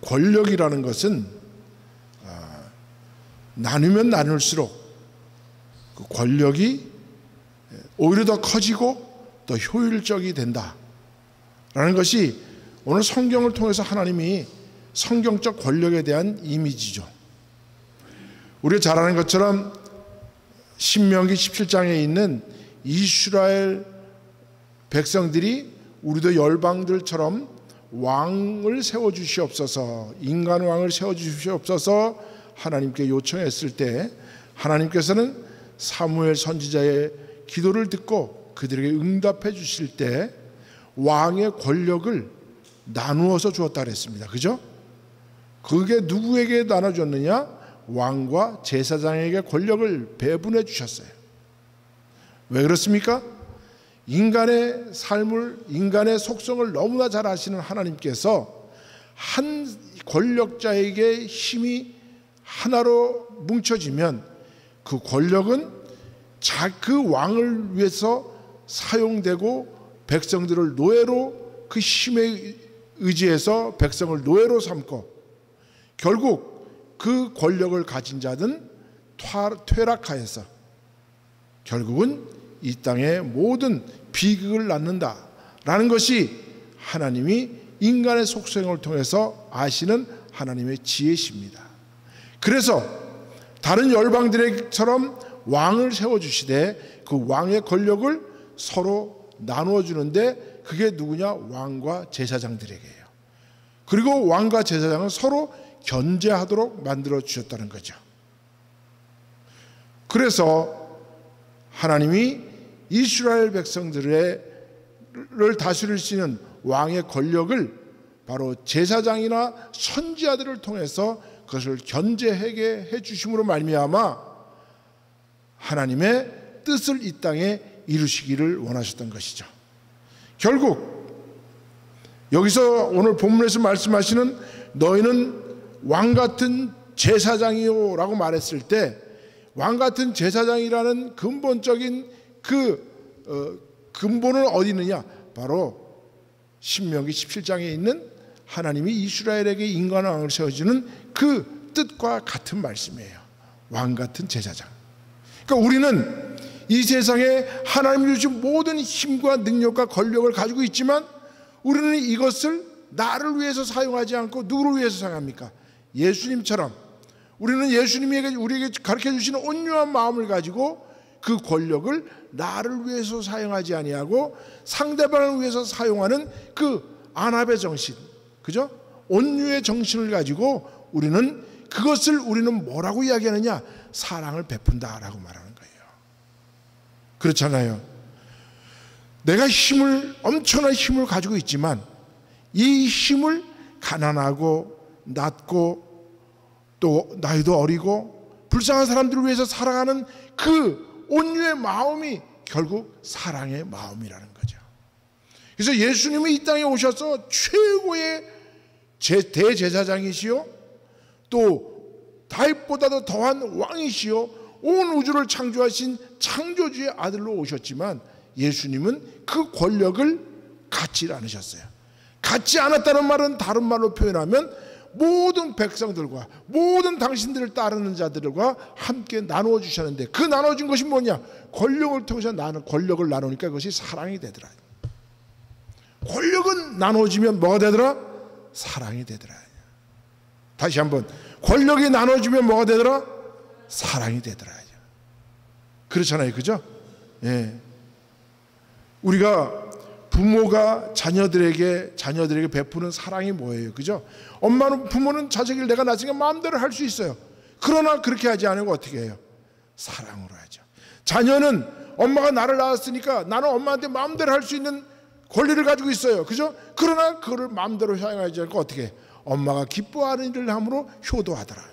권력이라는 것은 나누면 나눌수록 그 권력이 오히려 더 커지고 더 효율적이 된다라는 것이 오늘 성경을 통해서 하나님이 성경적 권력에 대한 이미지죠. 우리가 잘 아는 것처럼 신명기 17장에 있는 이스라엘 백성들이 우리도 열방들처럼 왕을 세워주시옵소서, 인간 왕을 세워주시옵소서 하나님께 요청했을 때 하나님께서는 사무엘 선지자의 기도를 듣고 그들에게 응답해 주실 때 왕의 권력을 나누어서 주었다 그랬습니다. 그죠? 그게 누구에게 나눠줬느냐? 왕과 제사장에게 권력을 배분해 주셨어요. 왜 그렇습니까? 인간의 삶을, 인간의 속성을 너무나 잘 아시는 하나님께서 한 권력자에게 힘이 하나로 뭉쳐지면 그 권력은 그 왕을 위해서 사용되고 백성들을 노예로, 그 힘에 의지해서 백성을 노예로 삼고 결국 그 권력을 가진 자는 퇴락하여서 결국은 이 땅의 모든 비극을 낳는다라는 것이 하나님이 인간의 속성을 통해서 아시는 하나님의 지혜십니다. 그래서 다른 열방들처럼 왕을 세워주시되 그 왕의 권력을 서로 나누어 주는데 그게 누구냐? 왕과 제사장들에게요. 그리고 왕과 제사장은 서로 견제하도록 만들어 주셨다는 거죠. 그래서 하나님이 이스라엘 백성들을 다스리시는 왕의 권력을 바로 제사장이나 선지자들을 통해서 그것을 견제하게 해주심으로 말미암아 하나님의 뜻을 이 땅에 이루시기를 원하셨던 것이죠. 결국 여기서 오늘 본문에서 말씀하시는 너희는 왕같은 제사장이요 라고 말했을 때 왕같은 제사장이라는 근본적인 근본은 어디 있느냐? 바로 신명기 17장에 있는 하나님이 이스라엘에게 인간왕을 세워주는 그 뜻과 같은 말씀이에요. 왕같은 제사장. 그러니까 우리는 이 세상에 하나님이 주신 모든 힘과 능력과 권력을 가지고 있지만 우리는 이것을 나를 위해서 사용하지 않고 누구를 위해서 사용합니까? 예수님처럼 우리는 예수님이 우리에게 가르쳐 주시는 온유한 마음을 가지고 그 권력을 나를 위해서 사용하지 아니하고 상대방을 위해서 사용하는 그 안합의 정신, 그죠? 온유의 정신을 가지고 우리는 우리는 뭐라고 이야기하느냐? 사랑을 베푼다라고 말하는 거예요. 그렇잖아요. 내가 엄청난 힘을 가지고 있지만 이 힘을 가난하고 낮고 또 나이도 어리고 불쌍한 사람들을 위해서 살아가는 그 온유의 마음이 결국 사랑의 마음이라는 거죠. 그래서 예수님이 이 땅에 오셔서 최고의 대제사장이시요 또 다윗보다도 더한 왕이시요 온 우주를 창조하신 창조주의 아들로 오셨지만 예수님은 그 권력을 갖지 않으셨어요. 갖지 않았다는 말은 다른 말로 표현하면 모든 백성들과 모든 당신들을 따르는 자들과 함께 나누어 주셨는데 그 나눠준 것이 뭐냐? 권력을 통해서 권력을 나누니까 그것이 사랑이 되더라. 권력은 나눠지면 뭐가 되더라? 사랑이 되더라. 다시 한번, 권력이 나눠지면 뭐가 되더라? 사랑이 되더라. 그렇잖아요, 그죠? 예. 우리가 부모가 자녀들에게 베푸는 사랑이 뭐예요? 그죠? 부모는 자식을 내가 낳았으니까 마음대로 할 수 있어요. 그러나 그렇게 하지 않고 어떻게 해요? 사랑으로 하죠. 자녀는 엄마가 나를 낳았으니까 나는 엄마한테 마음대로 할 수 있는 권리를 가지고 있어요. 그죠? 그러나 그거를 마음대로 사용하지 않고 어떻게 해요? 엄마가 기뻐하는 일을 함으로 효도하더라.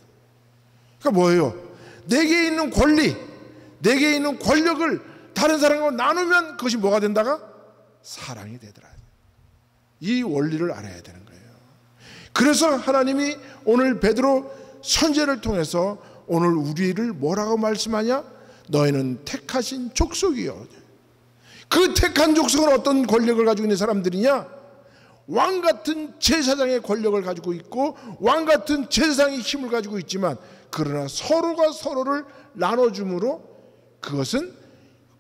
그러니까 뭐예요? 내게 있는 권리, 내게 있는 권력을 다른 사람과 나누면 그것이 뭐가 된다가? 사랑이 되더라. 이 원리를 알아야 되는 거예요. 그래서 하나님이 오늘 베드로 선제를 통해서 오늘 우리를 뭐라고 말씀하냐? 너희는 택하신 족속이요. 그 택한 족속은 어떤 권력을 가지고 있는 사람들이냐? 왕 같은 제사장의 권력을 가지고 있고 왕 같은 제사장의 힘을 가지고 있지만, 그러나 서로가 서로를 나눠줌으로 그것은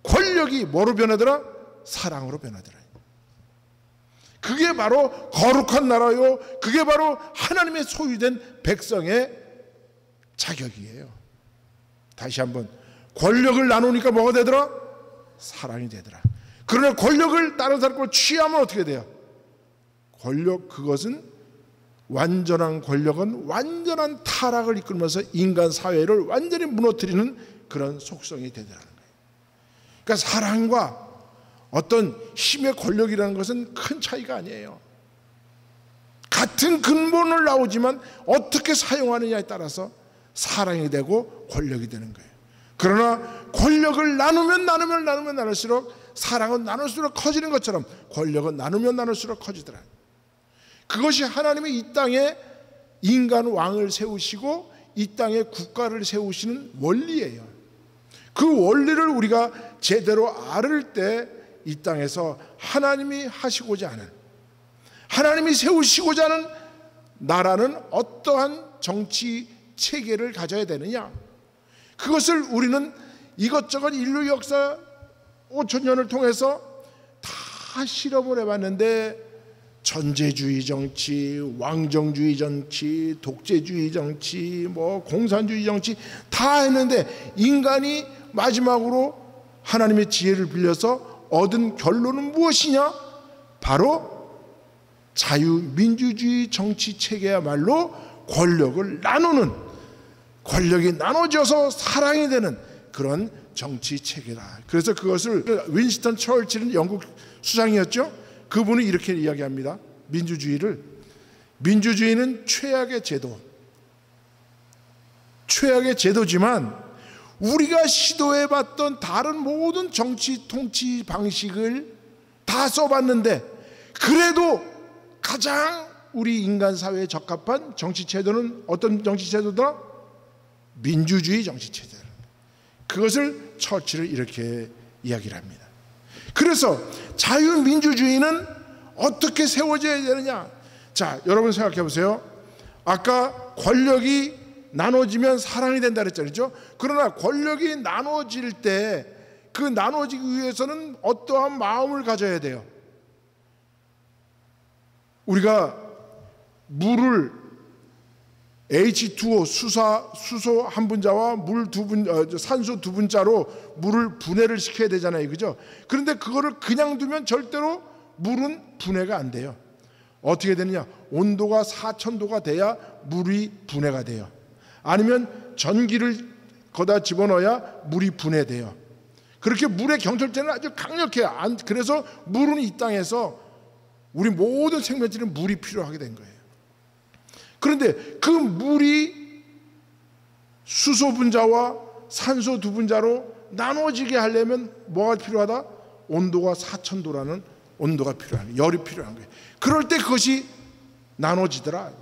권력이 뭐로 변하더라? 사랑으로 변하더라. 그게 바로 거룩한 나라요, 그게 바로 하나님의 소유된 백성의 자격이에요. 다시 한번, 권력을 나누니까 뭐가 되더라? 사랑이 되더라. 그러나 권력을 다른 사람 걸 취하면 어떻게 돼요? 권력, 그것은 완전한 권력은 완전한 타락을 이끌면서 인간 사회를 완전히 무너뜨리는 그런 속성이 되더라는 거예요. 그러니까 사랑과 어떤 힘의 권력이라는 것은 큰 차이가 아니에요. 같은 근본을 나오지만 어떻게 사용하느냐에 따라서 사랑이 되고 권력이 되는 거예요. 그러나 권력을 나누면 나눌수록, 사랑은 나눌수록 커지는 것처럼 권력은 나누면 나눌수록 커지더라. 그것이 하나님이 이 땅에 인간 왕을 세우시고 이 땅에 국가를 세우시는 원리예요. 그 원리를 우리가 제대로 알을 때 이 땅에서 하나님이 하시고자 하는, 하나님이 세우시고자 하는 나라는 어떠한 정치 체계를 가져야 되느냐, 그것을 우리는 이것저것 인류 역사 5,000년을 통해서 다 실험을 해봤는데, 전제주의 정치, 왕정주의 정치, 독재주의 정치, 공산주의 정치 다 했는데, 인간이 마지막으로 하나님의 지혜를 빌려서 얻은 결론은 무엇이냐? 바로 자유민주주의 정치 체계야말로 권력을 나누는, 권력이 나눠져서 사랑이 되는 그런 정치 체계다. 그래서 그것을 윈스턴 처칠은 영국 수장이었죠. 그분이 이렇게 이야기합니다. 민주주의는 최악의 제도지만 우리가 시도해봤던 다른 모든 정치 통치 방식을 다 써봤는데, 그래도 가장 우리 인간 사회에 적합한 정치 제도는 어떤 정치 제도다? 민주주의 정치 체제다. 그것을 처칠은 이렇게 이야기를 합니다. 그래서 자유민주주의는 어떻게 세워져야 되느냐? 자, 여러분 생각해 보세요. 아까 권력이 나눠지면 사랑이 된다 그랬잖아요. 그러나 권력이 나눠질 때 그 나눠지기 위해서는 어떠한 마음을 가져야 돼요? 우리가 물을 H2O 수소 한 분자와 산소 두 분자로 물을 분해를 시켜야 되잖아요. 그죠? 그런데 그거를 그냥 두면 절대로 물은 분해가 안 돼요. 어떻게 되느냐? 온도가 4000도가 돼야 물이 분해가 돼요. 아니면 전기를 거기다 집어넣어야 물이 분해돼요. 그렇게 물의 경철제는 아주 강력해요. 그래서 물은 이 땅에서 우리 모든 생명체는 물이 필요하게 된 거예요. 그런데 그 물이 수소 분자와 산소 두 분자로 나눠지게 하려면 뭐가 필요하다? 온도가 4000도라는 온도가 필요한 거예요. 열이 필요한 거예요. 그럴 때 그것이 나눠지더라.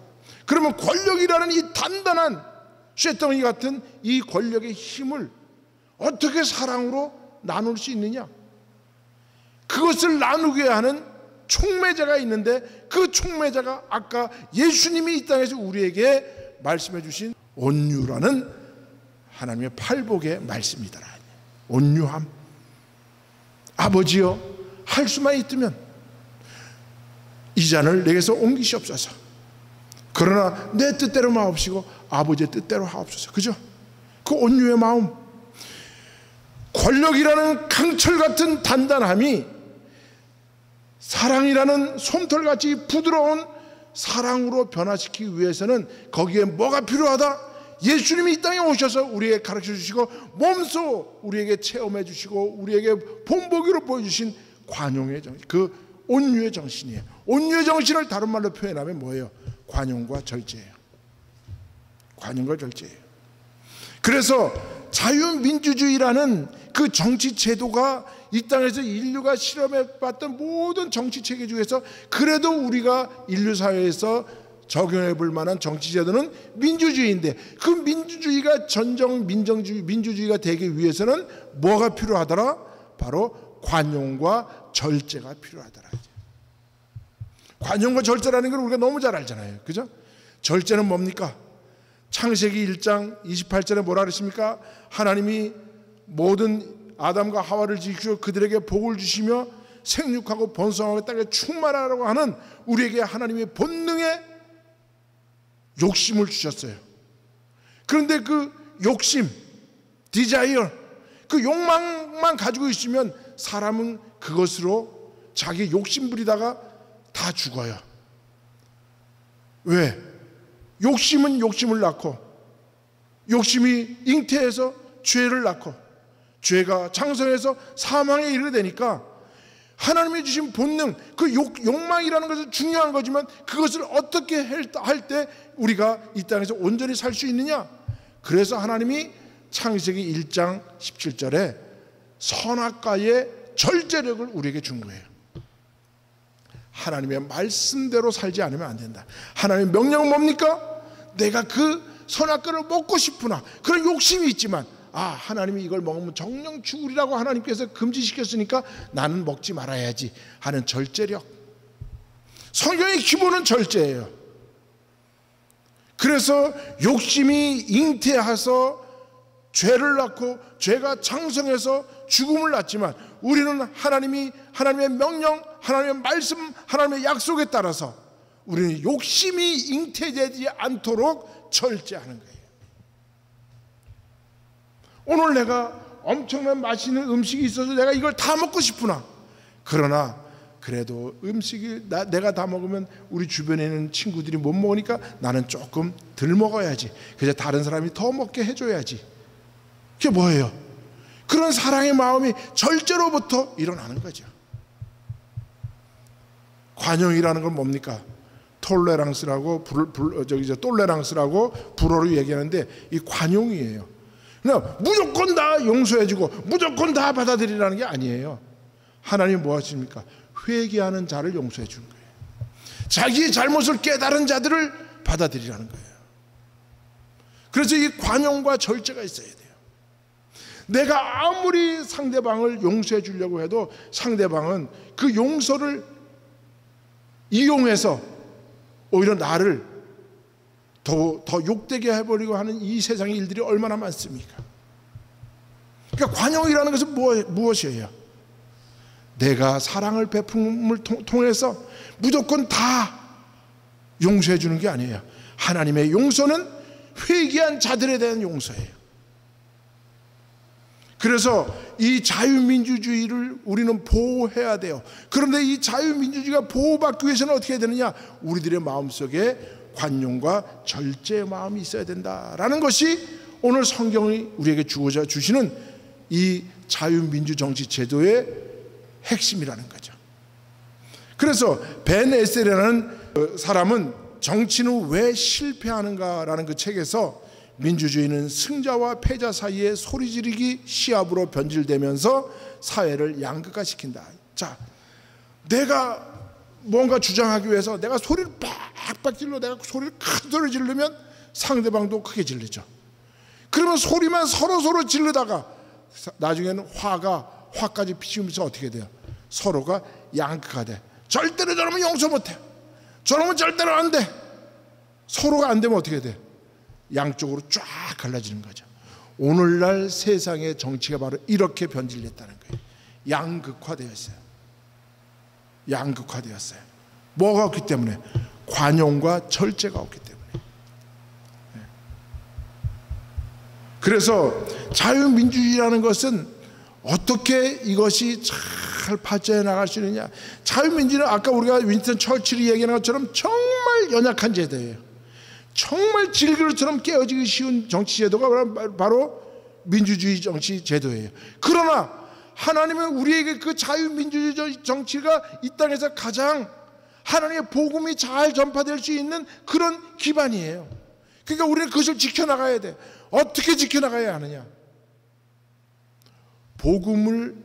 그러면 권력이라는 이 단단한 쇠덩이 같은 이 권력의 힘을 어떻게 사랑으로 나눌 수 있느냐? 그것을 나누게 하는 촉매자가 있는데, 그 촉매자가 아까 예수님이 이 땅에서 우리에게 말씀해 주신 온유라는 하나님의 팔복의 말씀이더라. 온유함. 아버지여, 할 수만 있으면 이 잔을 내게서 옮기시옵소서. 그러나 내 뜻대로 마옵시고 아버지의 뜻대로 하옵소서. 그죠? 그 온유의 마음, 권력이라는 강철 같은 단단함이 사랑이라는 솜털같이 부드러운 사랑으로 변화시키기 위해서는 거기에 뭐가 필요하다? 예수님이 이 땅에 오셔서 우리에게 가르쳐 주시고 몸소 우리에게 체험해 주시고 우리에게 본보기로 보여주신 관용의 정신, 그 온유의 정신이에요. 온유의 정신을 다른 말로 표현하면 뭐예요? 관용과 절제예요. 관용과 절제예요. 그래서 자유민주주의라는 그 정치 제도가 이 땅에서 인류가 실험해봤던 모든 정치 체계 중에서 그래도 우리가 인류 사회에서 적용해 볼 만한 정치 제도는 민주주의인데, 그 민주주의가 전정 민주주의가 되기 위해서는 뭐가 필요하더라? 바로 관용과 절제가 필요하더라. 관용과 절제라는 걸 우리가 너무 잘 알잖아요. 그죠? 절제는 뭡니까? 창세기 1장 28절에 뭐라 그랬습니까? 하나님이 모든 아담과 하와를 지키시고 그들에게 복을 주시며 생육하고 번성하고 땅에 충만하라고 하는 우리에게 하나님의 본능의 욕심을 주셨어요. 그런데 그 욕심, 디자이어, 그 욕망만 가지고 있으면 사람은 그것으로 자기 욕심 부리다가 다 죽어요. 왜? 욕심은 욕심을 낳고, 욕심이 잉태해서 죄를 낳고, 죄가 장성해서 사망에 이르게 되니까 하나님이 주신 본능, 그 욕망이라는 것은 중요한 거지만 그것을 어떻게 할 때 우리가 이 땅에서 온전히 살 수 있느냐? 그래서 하나님이 창세기 1장 17절에 선악과의 절제력을 우리에게 준 거예요. 하나님의 말씀대로 살지 않으면 안 된다. 하나님의 명령은 뭡니까? 내가 그 선악과를 먹고 싶구나, 그런 욕심이 있지만 하나님이 이걸 먹으면 정령 죽으리라고 하나님께서 금지시켰으니까 나는 먹지 말아야지 하는 절제력. 성경의 기본은 절제예요. 그래서 욕심이 잉태해서 죄를 낳고 죄가 장성해서 죽음을 낳지만 우리는 하나님의 명령, 하나님의 말씀, 하나님의 약속에 따라서 우리는 욕심이 잉태되지 않도록 절제하는 거예요. 오늘 내가 엄청난 맛있는 음식이 있어서 내가 이걸 다 먹고 싶구나. 그러나 그래도 음식이 내가 다 먹으면 우리 주변에 있는 친구들이 못 먹으니까 나는 조금 덜 먹어야지. 그래서 다른 사람이 더 먹게 해줘야지. 그게 뭐예요? 그런 사랑의 마음이 절제로부터 일어나는 거죠. 관용이라는 건 뭡니까? 톨레랑스라고 똘레랑스라고 불어로 얘기하는데 이 관용이에요. 그냥 무조건 다 용서해주고 무조건 다 받아들이라는 게 아니에요. 하나님 뭐 하십니까? 회개하는 자를 용서해 주는 거예요. 자기의 잘못을 깨달은 자들을 받아들이라는 거예요. 그래서 이 관용과 절제가 있어야 돼요. 내가 아무리 상대방을 용서해 주려고 해도 상대방은 그 용서를 이용해서 오히려 나를 더 욕되게 해버리고 하는 이 세상의 일들이 얼마나 많습니까? 그러니까 관용이라는 것은 무엇이에요? 내가 사랑을 베품을 통해서 무조건 다 용서해 주는 게 아니에요. 하나님의 용서는 회개한 자들에 대한 용서예요. 그래서 이 자유민주주의를 우리는 보호해야 돼요. 그런데 이 자유민주주의가 보호받기 위해서는 어떻게 해야 되느냐? 우리들의 마음속에 관용과 절제의 마음이 있어야 된다라는 것이 오늘 성경이 우리에게 주시는 이 자유민주정치 제도의 핵심이라는 거죠. 그래서 벤 에셀이라는 사람은 정치는 왜 실패하는가라는 그 책에서 민주주의는 승자와 패자 사이에 소리 지르기 시합으로 변질되면서 사회를 양극화시킨다. 자, 내가 뭔가 주장하기 위해서 내가 소리를 빡빡 질러, 내가 소리를 큰 소리 지르면 상대방도 크게 지르죠. 그러면 소리만 서로 지르다가 나중에는 화까지 피우면서 어떻게 돼요? 서로가 양극화돼. 절대로 저러면 용서 못해. 저러면 절대로 안 돼. 서로가 안 되면 어떻게 돼? 양쪽으로 쫙 갈라지는 거죠. 오늘날 세상의 정치가 바로 이렇게 변질됐다는 거예요. 양극화되었어요. 양극화되었어요. 뭐가 없기 때문에? 관용과 절제가 없기 때문에. 그래서 자유민주주의라는 것은 어떻게 이것이 잘 발전해 나갈 수 있느냐? 자유민주주의는 아까 우리가 윈스턴 처칠이 얘기하는 것처럼 정말 연약한 제도예요. 정말 질그릇처럼 깨어지기 쉬운 정치 제도가 바로 민주주의 정치 제도예요. 그러나 하나님은 우리에게 그 자유민주주의 정치가 이 땅에서 가장 하나님의 복음이 잘 전파될 수 있는 그런 기반이에요. 그러니까 우리는 그것을 지켜나가야 돼. 어떻게 지켜나가야 하느냐? 복음을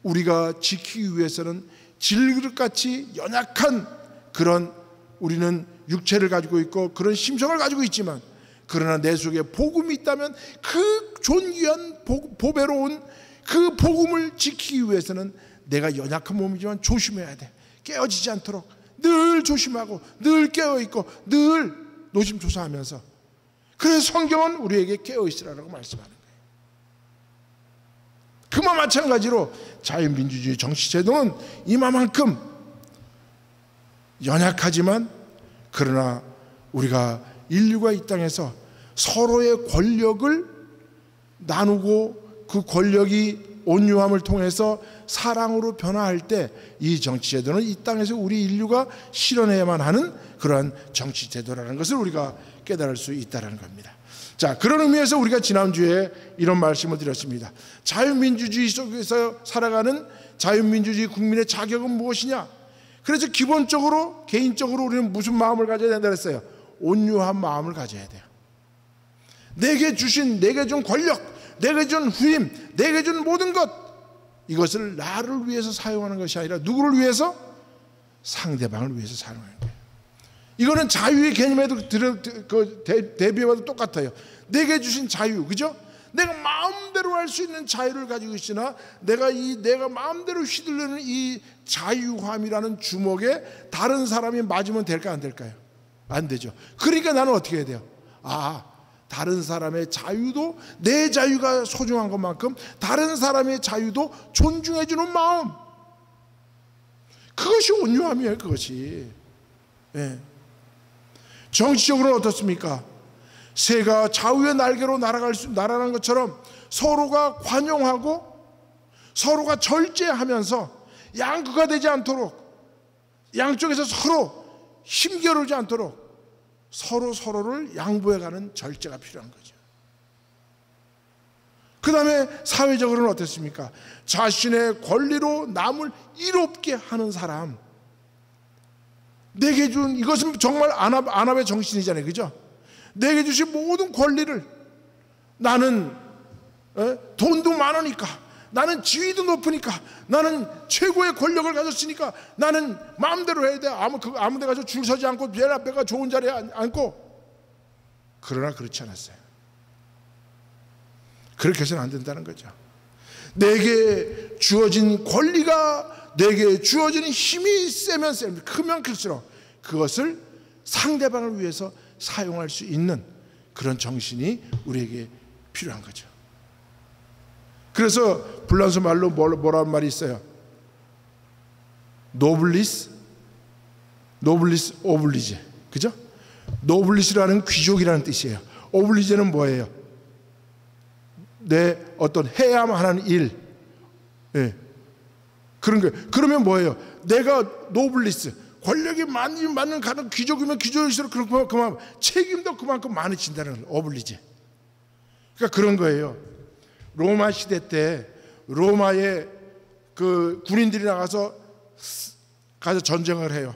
우리가 지키기 위해서는 질그릇같이 연약한 그런 우리는 육체를 가지고 있고 그런 심성을 가지고 있지만 그러나 내 속에 복음이 있다면 그 존귀한 보배로운 그 복음을 지키기 위해서는 내가 연약한 몸이지만 조심해야 돼. 깨어지지 않도록 늘 조심하고 늘 깨어있고 늘 노심초사하면서, 그래서 성경은 우리에게 깨어있으라고 말씀하는 거예요. 그와 마찬가지로 자유민주주의 정치제도는 이만큼 연약하지만, 그러나 우리가 인류가 이 땅에서 서로의 권력을 나누고 그 권력이 온유함을 통해서 사랑으로 변화할 때, 이 정치제도는 이 땅에서 우리 인류가 실현해야만 하는 그러한 정치제도라는 것을 우리가 깨달을 수 있다는 겁니다. 자, 그런 의미에서 우리가 지난주에 이런 말씀을 드렸습니다. 자유민주주의 속에서 살아가는 자유민주주의 국민의 자격은 무엇이냐? 그래서 기본적으로 개인적으로 우리는 무슨 마음을 가져야 된다 그랬어요? 온유한 마음을 가져야 돼요. 내게 준 권력, 내게 준 후임, 내게 준 모든 것, 이것을 나를 위해서 사용하는 것이 아니라 누구를 위해서? 상대방을 위해서 사용하는 거예요. 이거는 자유의 개념에도 대비해봐도 똑같아요. 내게 주신 자유, 그죠? 내가 마음대로 할 수 있는 자유를 가지고 있으나, 내가 마음대로 휘둘르는 이 자유함이라는 주먹에 다른 사람이 맞으면 될까 안 될까요? 안 되죠. 그러니까 나는 어떻게 해야 돼요? 다른 사람의 자유도 내 자유가 소중한 것만큼 다른 사람의 자유도 존중해 주는 마음, 그것이 온유함이에요. 그것이. 네. 정치적으로는 어떻습니까? 새가 좌우의 날개로 날아가는 것처럼 서로가 관용하고 서로가 절제하면서 양극화 되지 않도록, 양쪽에서 서로 힘겨루지 않도록 서로를 양보해가는 절제가 필요한 거죠. 그 다음에 사회적으로는 어떻습니까? 자신의 권리로 남을 이롭게 하는 사람, 내게 준, 이것은 정말 안압의 정신이잖아요. 그죠? 내게 주신 모든 권리를, 나는 돈도 많으니까, 나는 지위도 높으니까, 나는 최고의 권력을 가졌으니까 나는 마음대로 해야 돼. 아무 데 가서 줄 서지 않고 맨 앞에가 좋은 자리에 앉고. 그러나 그렇지 않았어요. 그렇게 해서는 안 된다는 거죠. 내게 주어진 권리가, 내게 주어진 힘이 세면 크면 클수록 그것을 상대방을 위해서 사용할 수 있는 그런 정신이 우리에게 필요한 거죠. 그래서 불란서 말로 뭐라는 말이 있어요? 노블리스 오블리제, 그죠? 노블리스라는 귀족이라는 뜻이에요. 오블리제는 뭐예요? 내 어떤 해야만 하는 일, 예. 그런 거예요. 그러면 뭐예요? 내가 노블리스, 권력이 많은 가는 귀족이면 귀족일수록 그만큼 책임도 그만큼 많아진다는 거예요. 오블리제. 그러니까 그런 거예요. 로마 시대 때 로마의 그 군인들이 가서 전쟁을 해요.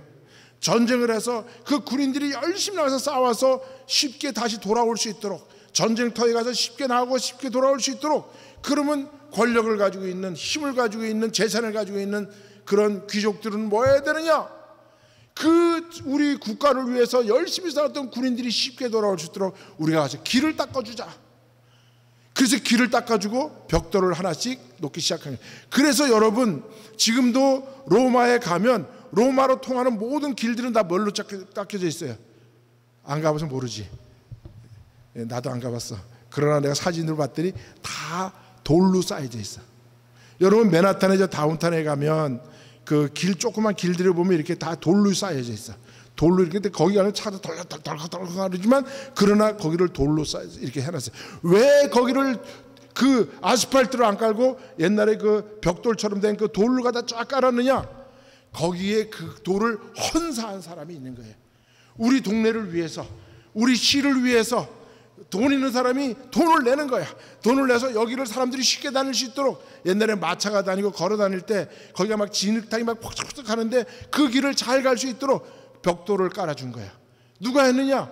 전쟁을 해서 그 군인들이 열심히 나가서 싸워서 쉽게 다시 돌아올 수 있도록, 전쟁터에 가서 쉽게 나가고 쉽게 돌아올 수 있도록, 그러면 권력을 가지고 있는, 힘을 가지고 있는, 재산을 가지고 있는 그런 귀족들은 뭐 해야 되느냐? 우리 국가를 위해서 열심히 싸웠던 군인들이 쉽게 돌아올 수 있도록 우리가 가서 길을 닦아주자. 그래서 길을 닦아주고 벽돌을 하나씩 놓기 시작한 거예요. 그래서 여러분, 지금도 로마에 가면 로마로 통하는 모든 길들은 다 뭘로 닦여져 있어요? 안 가봐서 모르지. 나도 안 가봤어. 그러나 내가 사진으로 봤더니 다 돌로 쌓여져 있어. 여러분, 맨하탄에 다운타운에 가면 그 조그만 길들을 보면 이렇게 다 돌로 쌓여져 있어. 돌로 이렇게, 거기 가면 차도 덜덜덜덜하지만 그러나 거기를 돌로 이렇게 해놨어요. 왜 거기를 그 아스팔트로 안 깔고 옛날에 그 벽돌처럼 된 그 돌로 갖다 쫙 깔았느냐? 거기에 그 돌을 헌사한 사람이 있는 거예요. 우리 동네를 위해서, 우리 시를 위해서 돈 있는 사람이 돈을 내는 거야. 돈을 내서 여기를 사람들이 쉽게 다닐 수 있도록, 옛날에 마차가 다니고 걸어 다닐 때 거기가 막 진흙탕이 막 퍽퍽 하는데 그 길을 잘 갈 수 있도록 벽돌을 깔아준 거야. 누가 했느냐?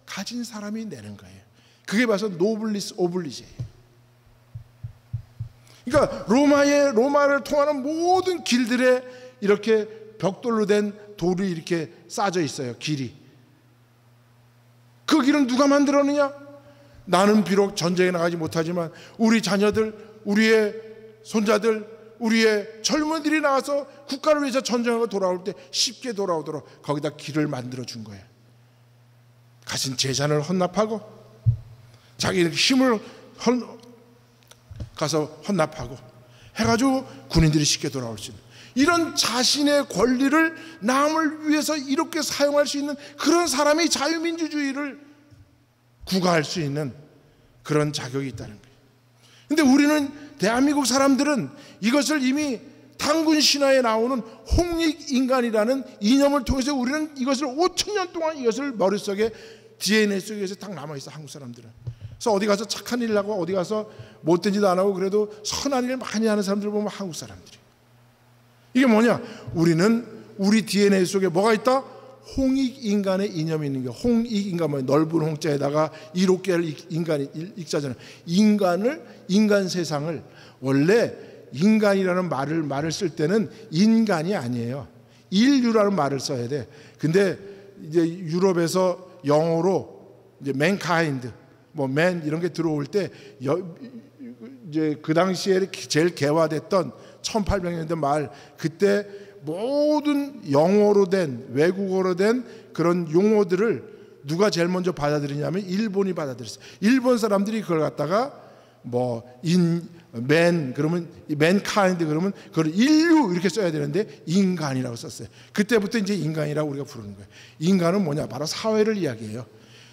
가진 사람이 내는 거예요. 그게 봐서 노블리스 오블리제예요. 그러니까 로마를 통하는 모든 길들에 이렇게 벽돌로 된 돌이 이렇게 쌓여 있어요. 길이. 그 길은 누가 만들었느냐? 나는 비록 전쟁에 나가지 못하지만 우리 자녀들, 우리의 손자들, 우리의 젊은이들이 나와서 국가를 위해서 전쟁하고 돌아올 때 쉽게 돌아오도록 거기다 길을 만들어 준 거예요. 가진 재산을 헌납하고 자기 힘을 가서 헌납하고 해가지고 군인들이 쉽게 돌아올 수 있는, 이런 자신의 권리를 남을 위해서 이렇게 사용할 수 있는 그런 사람이 자유민주주의를 구가할 수 있는 그런 자격이 있다는 거예요. 근데 우리는, 대한민국 사람들은 이것을 이미 당군 신화에 나오는 홍익인간이라는 이념을 통해서 우리는 이것을 5,000년 동안 이것을 머릿속에 DNA 속에서 딱 남아있어, 한국 사람들은. 그래서 어디 가서 착한 일 하고 어디 가서 못된 짓 안 하고 그래도 선한 일 많이 하는 사람들 보면 한국 사람들이. 이게 뭐냐? 우리는 우리 DNA 속에 뭐가 있다? 홍익인간의 이념이 있는 게, 홍익인간 뭐예요? 넓은 홍자에다가 이롭게를 인간이 읽자잖아요. 인간 세상을, 원래 인간이라는 말을 쓸 때는 인간이 아니에요. 인류라는 말을 써야 돼. 근데 이제 유럽에서 영어로 이제 mankind, 뭐 man 이런 게 들어올 때 이제 그 당시에 제일 개화됐던 1800년대 말, 그때 모든 영어로 된, 외국어로 된 그런 용어들을 누가 제일 먼저 받아들이냐면 일본이 받아들였어요. 일본 사람들이 그걸 갖다가 뭐 man 그러면 mankind 그러면 그걸 인류 이렇게 써야 되는데 인간이라고 썼어요. 그때부터 이제 인간이라고 우리가 부르는 거예요. 인간은 뭐냐? 바로 사회를 이야기해요.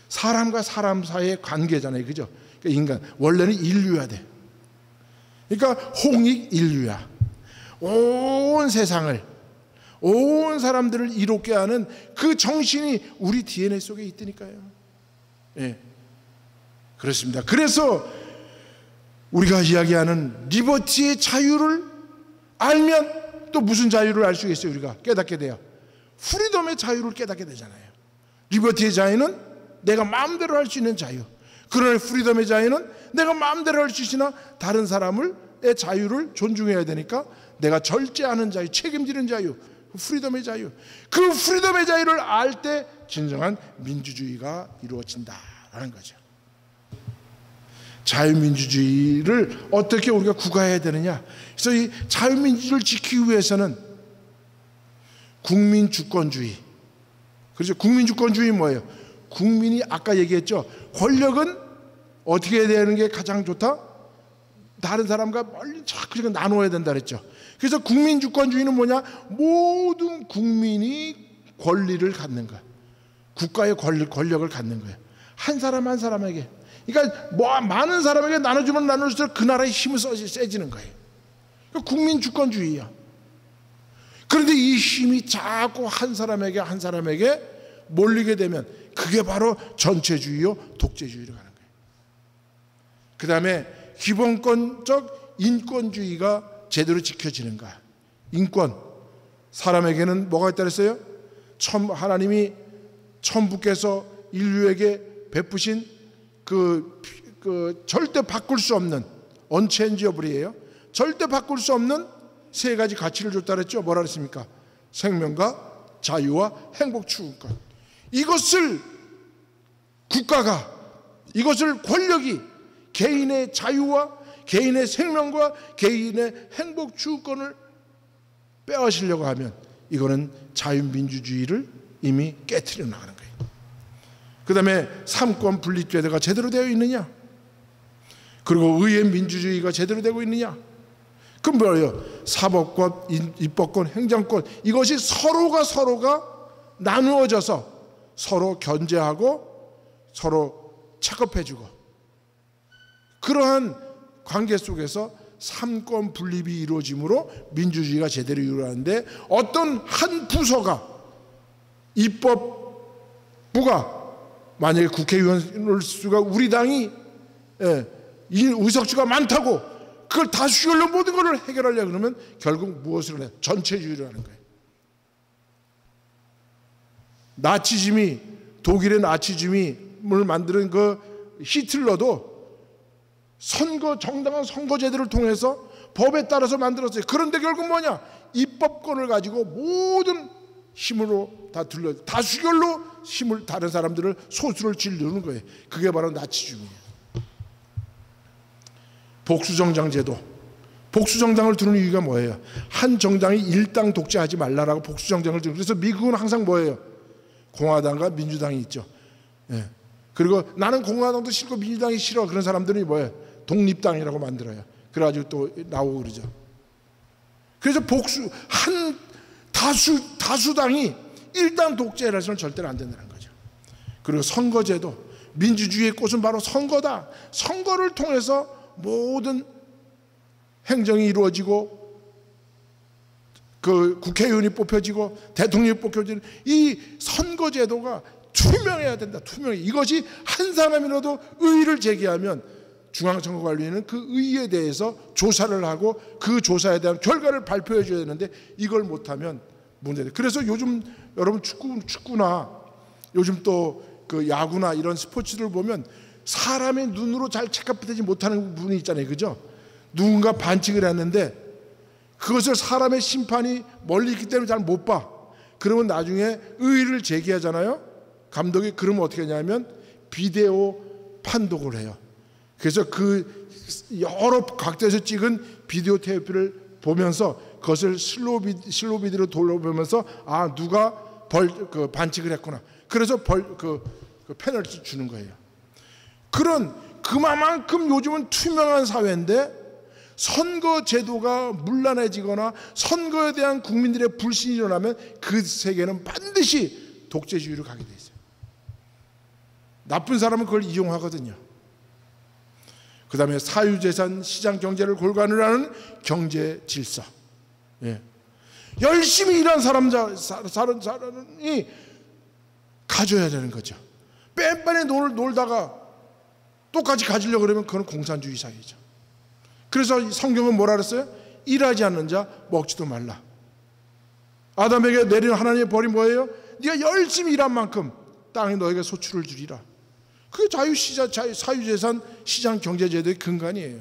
사람과 사람 사이의 관계잖아요, 그죠? 그러니까 인간 원래는 인류야 돼. 그러니까 홍익 인류야. 온 세상을, 온 사람들을 이롭게 하는 그 정신이 우리 DNA 속에 있다니까요. 예, 그렇습니다. 그래서 우리가 이야기하는 리버티의 자유를 알면 또 무슨 자유를 알 수 있어요? 우리가 깨닫게 돼요. 프리덤의 자유를 깨닫게 되잖아요. 리버티의 자유는 내가 마음대로 할 수 있는 자유. 그러나 프리덤의 자유는 내가 마음대로 할 수 있으나 다른 사람의 자유를 존중해야 되니까 내가 절제하는 자유, 책임지는 자유, 프리덤의 자유. 그 프리덤의 자유를 알 때 진정한 민주주의가 이루어진다라는 거죠. 자유민주주의를 어떻게 우리가 구가해야 되느냐? 그래서 이 자유민주주의를 지키기 위해서는 국민주권주의. 그렇죠? 국민주권주의 뭐예요? 국민이 아까 얘기했죠. 권력은 어떻게 해야 되는 게 가장 좋다? 다른 사람과 멀리 자꾸 나눠야 된다 그랬죠. 그래서 국민주권주의는 뭐냐? 모든 국민이 권리를 갖는 거야. 국가의 권력을 갖는 거야. 한 사람 한 사람에게. 그러니까 뭐 많은 사람에게 나눠주면 나눌수록 그 나라의 힘이 세지는 거예요. 그러니까 국민주권주의야. 그런데 이 힘이 자꾸 한 사람에게 몰리게 되면 그게 바로 전체주의요, 독재주의로 가는 거예요. 그 다음에 기본권적 인권주의가 제대로 지켜지는가? 인권, 사람에게는 뭐가 있다 그랬어요? 하나님이 천부께서 인류에게 베푸신 그 절대 바꿀 수 없는 unchangeable이에요. 절대 바꿀 수 없는 세 가지 가치를 줬다 그랬죠. 뭐라 그랬습니까? 생명과 자유와 행복 추구권. 이것을 국가가, 이것을 권력이 개인의 자유와 개인의 생명과 개인의 행복 추구권을 빼앗으려고 하면 이거는 자유민주주의를 이미 깨트려 나가는 거예요. 그 다음에 삼권 분립제도가 제대로 되어 있느냐? 그리고 의회 민주주의가 제대로 되고 있느냐? 그럼 뭐예요? 사법권, 입법권, 행정권, 이것이 서로가 나누어져서 서로 견제하고 서로 체크해주고, 그러한 관계 속에서 삼권 분립이 이루어짐으로 민주주의가 제대로 이루어지는데, 어떤 한 부서가, 입법부가 만약에 국회의원 수가 우리 당이 의석수가 많다고 그걸 다수결로 모든 것을 해결하려고 그러면 결국 무엇을 해요? 전체주의를 하는 거예요. 나치즘이, 독일의 나치즘을 만드는 그 히틀러도 정당한 선거제도를 통해서 법에 따라서 만들었어요. 그런데 결국 뭐냐? 입법권을 가지고 모든 힘으로 다수결로 힘을, 다른 사람들을, 소수를 지르는 거예요. 그게 바로 나치즘이에요. 복수정장제도, 복수정당을 두는 이유가 뭐예요? 한 정당이 일당 독재하지 말라라고 복수정당을 두는. 그래서 미국은 항상 뭐예요? 공화당과 민주당이 있죠. 예. 그리고 나는 공화당도 싫고 민주당이 싫어. 그런 사람들이 뭐예요? 독립당이라고 만들어요. 그래가지고 또 나오고 그러죠. 그래서 한 다수당이 일당 독재를 해서는 절대로 안 된다는 거죠. 그리고 선거제도, 민주주의의 꽃은 바로 선거다. 선거를 통해서 모든 행정이 이루어지고 그 국회의원이 뽑혀지고 대통령이 뽑혀지는 이 선거제도가 투명해야 된다. 투명해. 이것이 한 사람이라도 의의를 제기하면 중앙선거관리위는 그 의의에 대해서 조사를 하고 그 조사에 대한 결과를 발표해 줘야 되는데 이걸 못하면 문제돼. 그래서 요즘 여러분 축구나 요즘 또 그 야구나 이런 스포츠를 보면 사람의 눈으로 잘 체크되지 못하는 부분이 있잖아요. 그죠? 누군가 반칙을 했는데 그것을 사람의 심판이 멀리 있기 때문에 잘 못 봐. 그러면 나중에 의의를 제기하잖아요. 감독이 그러면 어떻게 하냐면 비디오 판독을 해요. 그래서 그 여러 각도에서 찍은 비디오 테이프를 보면서 그것을 슬로우 비디오로 돌려보면서 아 누가 반칙을 했구나. 그래서 그 페널티 주는 거예요. 그만큼 요즘은 투명한 사회인데 선거 제도가 문란해지거나 선거에 대한 국민들의 불신이 일어나면 그 세계는 반드시 독재주의로 가게 돼 있어요. 나쁜 사람은 그걸 이용하거든요. 그 다음에 사유재산 시장 경제를 골간으로 하는 경제 질서. 예. 열심히 일한 사람이 가져야 되는 거죠. 뺑뺑이 놀다가 똑같이 가지려고 그러면 그건 공산주의 사회죠. 그래서 성경은 뭐라 그랬어요? 일하지 않는 자 먹지도 말라. 아담에게 내린 하나님의 벌이 뭐예요? 네가 열심히 일한 만큼 땅이 너에게 소출을 주리라. 그게 사유재산 시장 경제제도의 근간이에요.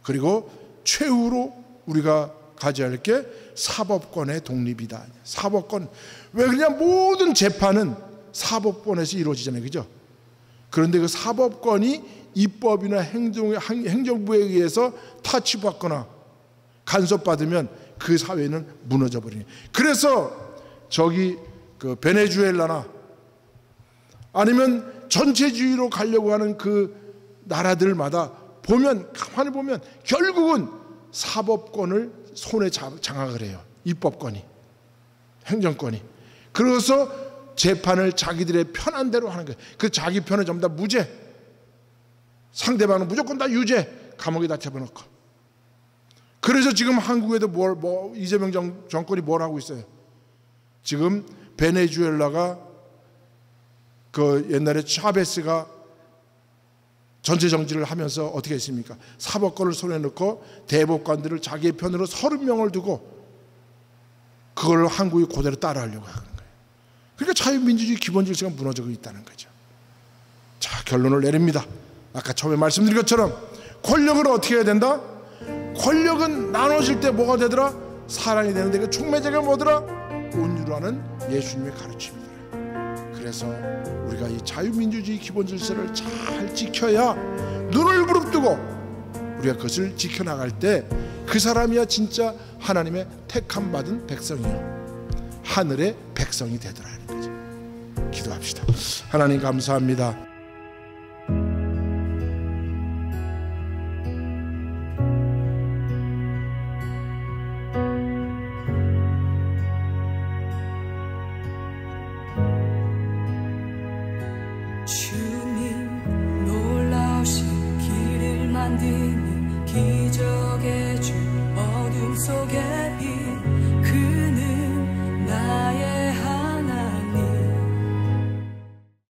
그리고 최후로 우리가 가져야 할 게 사법권의 독립이다. 사법권. 왜 그러냐? 모든 재판은 사법권에서 이루어지잖아요. 그죠? 그런데 그 사법권이 입법이나 행정부에 의해서 타치받거나 간섭받으면 그 사회는 무너져 버리는. 그래서 저기 그 베네수엘라나 아니면 전체주의로 가려고 하는 그 나라들마다 보면 가만히 보면 결국은 사법권을 손에 장악을 해요. 입법권이, 행정권이. 그래서 재판을 자기들의 편한 대로 하는 거예요. 그 자기 편은 전부 다 무죄, 상대방은 무조건 다 유죄, 감옥에다 집어넣고. 그래서 지금 한국에도 이재명 정권이 뭘 하고 있어요? 지금 베네수엘라가 그 옛날에 차베스가 전체 정치를 하면서 어떻게 했습니까? 사법권을 손에 넣고 대법관들을 자기의 편으로 30명을 두고 그걸 한국이 그대로 따라하려고 하는 거예요. 그러니까 자유민주주의 기본 질서가 무너지고 있다는 거죠. 자, 결론을 내립니다. 아까 처음에 말씀드린 것처럼 권력을 어떻게 해야 된다? 권력은 나눠질 때 뭐가 되더라? 사랑이 되는데 그 촉매제가 뭐더라? 온유라는 예수님의 가르침이더라. 그래서 우리가 이 자유민주주의 기본 질서를 잘 지켜야 눈을 부릅뜨고 우리가 그것을 지켜나갈 때 그 사람이야 진짜 하나님의 택함 받은 백성이요 하늘의 백성이 되더라 하는 거죠. 기도합시다. 하나님 감사합니다.